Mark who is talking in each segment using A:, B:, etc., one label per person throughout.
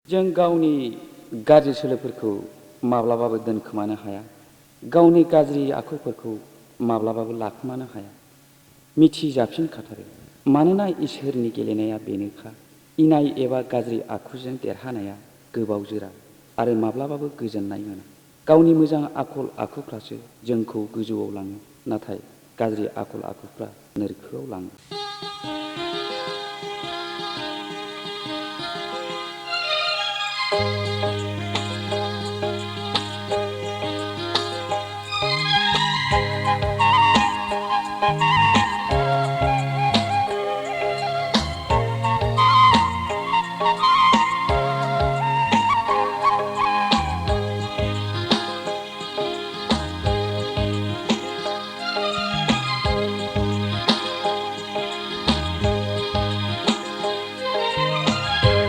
A: जों गावनि गाज्रि सोलोफोरखौ माब्लाबाबो दोनखोमानो हाया, गावनि गाज्रि आखुफोरखौ माब्लाबाबो लाखोमानो हाया, मिथिजाफिनखाथारो। मानोना इसोरनि गेलेनाया बेनोखा, इनाय एबा गाज्रि आखुजों देरहानाया गोबाव जोरा आरो माब्लाबाबो गोजोननाय मोना। गावनि मोजां आखल आखुफ्रासो जोंखौ गोजौआव लाङो, नाथाय गाज्रि आखल आखुफ्रा नोरखोआव लाङो।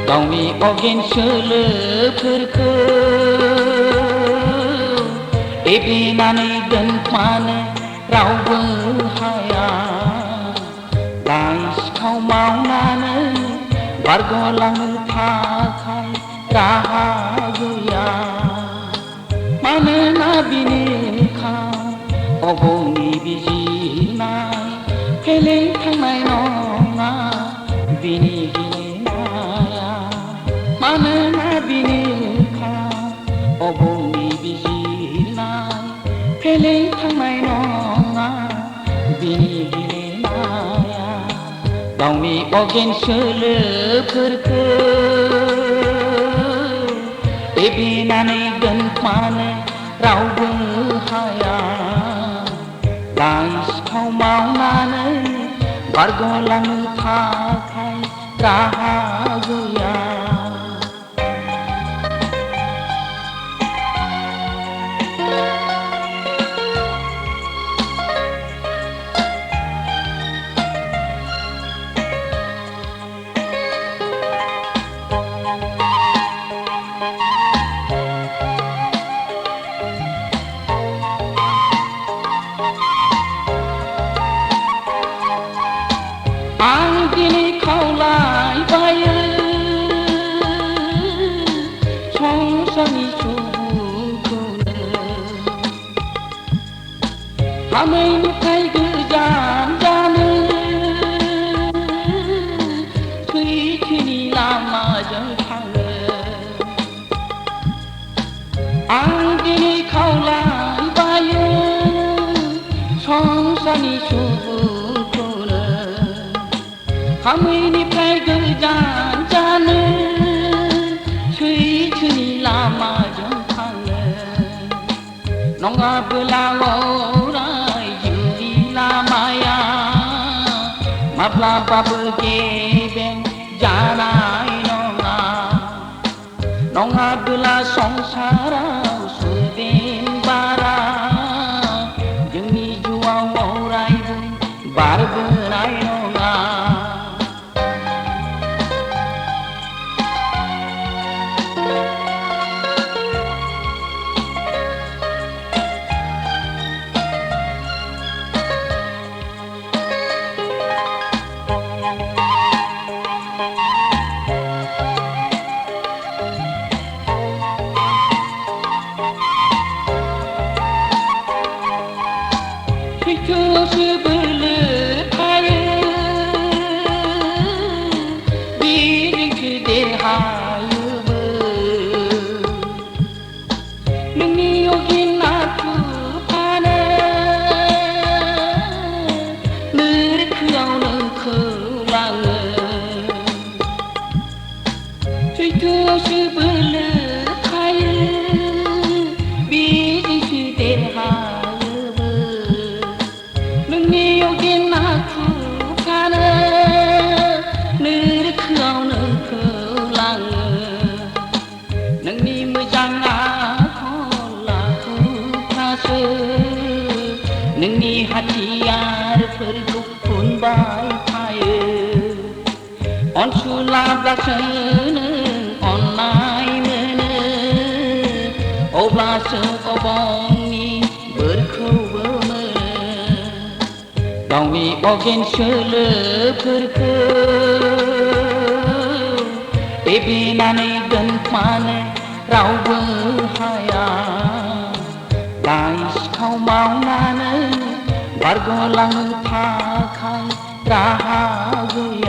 A: गावनि अगेन सोलोफोरखौ एब्रेनानै दोनखोमानो रावबो हाया। दाय सिखाव मावनानै बारग'लांनो थाखाय राहा गैया। मानोना बिनोखा अबंनि बिजिरनाय, फेलें थांनाय नङा बिनि गेलेनाया। मानोना बिनोखा अबंनि बिजिरनाय, फेलें थांनाय नङा बिनि गेलेनाया। गावनि अगेन सोलोफोरखौ एब्रेनानै दोनखोमानो रावबो हाया। दाय सिखाव मावनानै बारग'लांनो थाखाय राहा गैया। आं दिनै खावलायबायो संसारनि सुबुंखौनो, हामैनिफ्राय गोजान जानो, सैथोनि लामाजों थांनो। आं दिनै खावलायबायो संसारनि सुबुंखौनो, हामैनिफ्राय गोजान जानो, सैथोनि लामाजों थांनो। नङाबोला अराय जिउनि लामाया माब्लाबाबो गेबें जानाय नङा। नङाबोला संसाराव सुदेम बारा जोंनि जिउआव अरायबो बारबोनाय नङा। सैथोआवसो बोलो थायो, बेजोंसो देरहायोबो। नोंनि अगेन आखुफ्रानो नोरखोआव नोंखौ लाङो। सैथोआवसो बोलो थायो, बेजोंसो देरहायोबो। नोंनि अगेन आखुफ्रानो नोरखोआव नोंखौ लाङो। नोंनि मोजां आखल आखुफ्रासो नोंनि हाथियारफोरखौ फुनबाय थायो। अनसुलाब्लासो नों अननाय मोनो, अब्लासो अबंनि बोरखौबो मोनो। गावनि अगेन सोलोफोरखौ बेबेनानै दोनखुमानो रावबो हाया दाय सिखाव मावनानै बारग'लांनो थाखाय राहा गैया